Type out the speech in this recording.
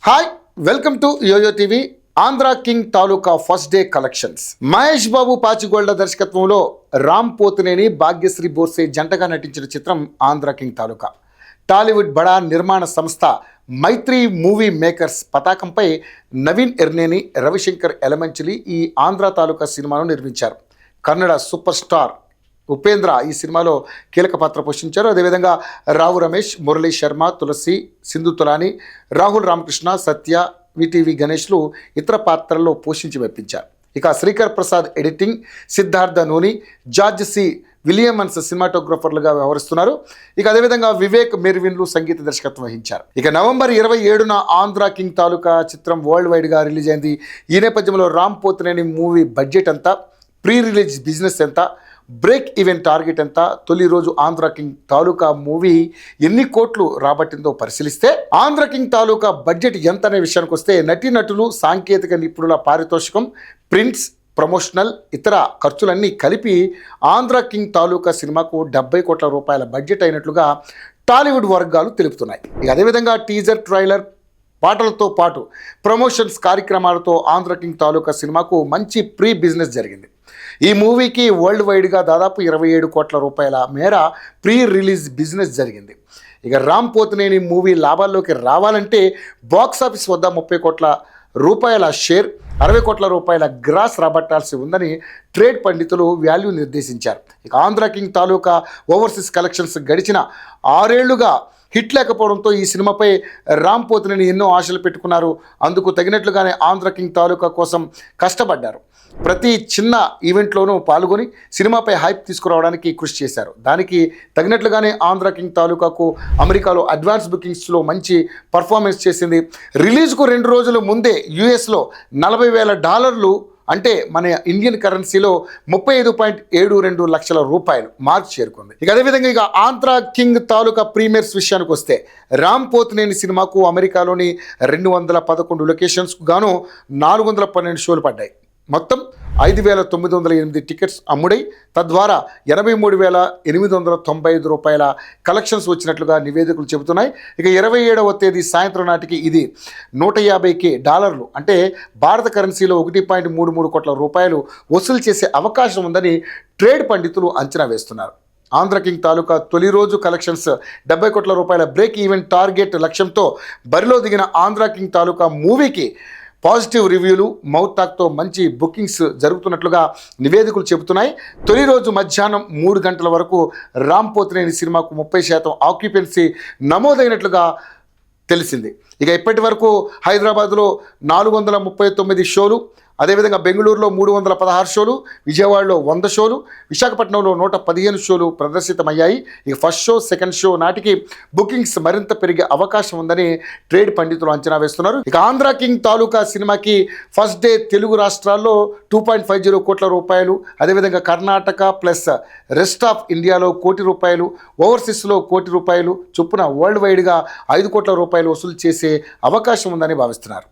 Hi, welcome to YoYo TV. Andhra king Taluka first day collections. Mahesh Babu Pachigolla దర్శకత్వంలో రామ్ పోతినేని, భాగ్యశ్రీ బోర్సే జంటగా నటించిన చిత్రం ఆంధ్ర కింగ్ తాలూకా. టాలీవుడ్ బడా నిర్మాణ సంస్థ మైత్రి మూవీ మేకర్స్ పతాకంపై నవీన్ ఎర్నేని, రవిశంకర్ ఎలమంచిలి ఈ ఆంధ్ర తాలూకా సినిమాను నిర్మించారు. కన్నడ సూపర్ స్టార్ ఉపేంద్ర ఈ సినిమాలో కీలక పాత్ర పోషించారు. అదేవిధంగా రావు రమేష్, మురళీ శర్మ, తులసి, సింధు తులాని, రాహుల్ రామకృష్ణ, సత్య, విటివి గణేష్లు ఇతర పాత్రల్లో పోషించి మెప్పించారు. ఇక శ్రీకర్ ప్రసాద్ ఎడిటింగ్, సిద్ధార్థ నూని, జార్జ్ సి విలియమన్స్ సినిమాటోగ్రఫర్లుగా వ్యవహరిస్తున్నారు. ఇక అదేవిధంగా వివేక్ మెర్విన్లు సంగీత దర్శకత్వం వహించారు. ఇక నవంబర్ 27న ఆంధ్ర కింగ్ తాలూకా చిత్రం వరల్డ్ వైడ్గా రిలీజ్ అయింది. ఈ నేపథ్యంలో రామ్ పోతినేని మూవీ బడ్జెట్ ఎంత, ప్రీ రిలీజ్ బిజినెస్ ఎంత, బ్రేక్ ఈవెన్ టార్గెట్ ఎంత, తొలి రోజు ఆంధ్ర కింగ్ తాలూకా మూవీ ఎన్ని కోట్లు రాబట్టిందో పరిశీలిస్తే ఆంధ్ర కింగ్ తాలూకా బడ్జెట్ ఎంత అనే విషయానికి వస్తే నటీనటులు, సాంకేతిక నిపుణుల పారితోషికం, ప్రింట్స్, ప్రమోషనల్, ఇతర ఖర్చులన్నీ కలిపి ఆంధ్ర కింగ్ తాలూకా సినిమాకు 70 కోట్ల రూపాయల బడ్జెట్ అయినట్లుగా టాలీవుడ్ వర్గాలు తెలుపుతున్నాయి. ఇక అదేవిధంగా టీజర్, ట్రైలర్, పాటలతో పాటు ప్రమోషన్స్ కార్యక్రమాలతో ఆంధ్ర కింగ్ తాలూకా సినిమాకు మంచి ప్రీ బిజినెస్ జరిగింది. ఈ మూవీకి వరల్డ్ వైడ్గా దాదాపు 27 కోట్ల రూపాయల మేర ప్రీ రిలీజ్ బిజినెస్ జరిగింది. ఇక రామ్ పోతినేని మూవీ లాభాల్లోకి రావాలంటే బాక్సాఫీస్ వద్ద 30 కోట్ల రూపాయల షేర్, 60 కోట్ల రూపాయల గ్రాస్ రాబట్టాల్సి ఉందని ట్రేడ్ పండితులు వాల్యూ నిర్దేశించారు. ఇక ఆంధ్ర కింగ్ తాలూకా ఓవర్సీస్ కలెక్షన్స్ గడిచిన 6 ఏళ్లుగా హిట్ లేకపోవడంతో ఈ సినిమాపై రామ్ పోతినేని ఎన్నో ఆశలు పెట్టుకున్నారు. అందుకు తగినట్లుగానే ఆంధ్ర కింగ్ తాలూకా కోసం కష్టపడ్డారు. ప్రతి చిన్న ఈవెంట్లోనూ పాల్గొని సినిమాపై హైప్ తీసుకురావడానికి కృషి చేశారు. దానికి తగినట్లుగానే ఆంధ్ర కింగ్ తాలూకాకు అమెరికాలో అడ్వాన్స్ బుకింగ్స్లో మంచి పర్ఫార్మెన్స్ చేసింది. రిలీజ్కు 2 రోజుల ముందే యుఎస్లో $40,000 అంటే మన ఇండియన్ కరెన్సీలో 35.72 లక్షల రూపాయలు మార్క్ చేరుకుంది. ఇక అదేవిధంగా ఇక ఆంధ్ర కింగ్ తాలూకా ప్రీమియర్స్ విషయానికి వస్తే రామ్ పోతినేని సినిమాకు అమెరికాలోని 211 లొకేషన్స్కు గాను 412 షోలు పడ్డాయి. మొత్తం 5,908 టికెట్స్ అమ్ముడై తద్వారా 83,895 రూపాయల కలెక్షన్స్ వచ్చినట్లుగా నివేదికలు చెబుతున్నాయి. ఇక 27వ తేదీ సాయంత్రం నాటికి ఇది $150,000 అంటే భారత కరెన్సీలో 1.33 కోట్ల రూపాయలు వసూలు చేసే అవకాశం ఉందని ట్రేడ్ పండితులు అంచనా వేస్తున్నారు. ఆంధ్ర కింగ్ తాలూకా తొలి రోజు కలెక్షన్స్ 70 కోట్ల రూపాయల బ్రేక్ ఈవెన్ టార్గెట్ లక్ష్యంతో బరిలో దిగిన ఆంధ్ర కింగ్ తాలూకా మూవీకి పాజిటివ్ రివ్యూలు, మౌత్ టాక్తో మంచి బుకింగ్స్ జరుగుతున్నట్లుగా నివేదికలు చెబుతున్నాయి. తొలి రోజు మధ్యాహ్నం 3 గంటల వరకు రామ్ పోతినేని సినిమాకు 30% ఆక్యుపెన్సీ నమోదైనట్లుగా తెలిసింది. ఇక ఇప్పటి వరకు హైదరాబాద్లో 439 షోలు, అదేవిధంగా బెంగళూరులో 316 షోలు, విజయవాడలో 100 షోలు, విశాఖపట్నంలో 115 షోలు ప్రదర్శితమయ్యాయి. ఇక ఫస్ట్ షో, సెకండ్ షో నాటికి బుకింగ్స్ మరింత పెరిగే అవకాశం ఉందని ట్రేడ్ పండితులు అంచనా వేస్తున్నారు. ఇక ఆంధ్ర కింగ్ తాలూకా సినిమాకి ఫస్ట్ డే తెలుగు రాష్ట్రాల్లో 2.50 కోట్ల రూపాయలు, అదేవిధంగా కర్ణాటక ప్లస్ రెస్ట్ ఆఫ్ ఇండియాలో ₹1 కోటి, ఓవర్సీస్లో ₹1 కోటి చొప్పున వరల్డ్ వైడ్గా 5 కోట్ల రూపాయలు వసూలు చేసే అవకాశం ఉందని భావిస్తున్నారు.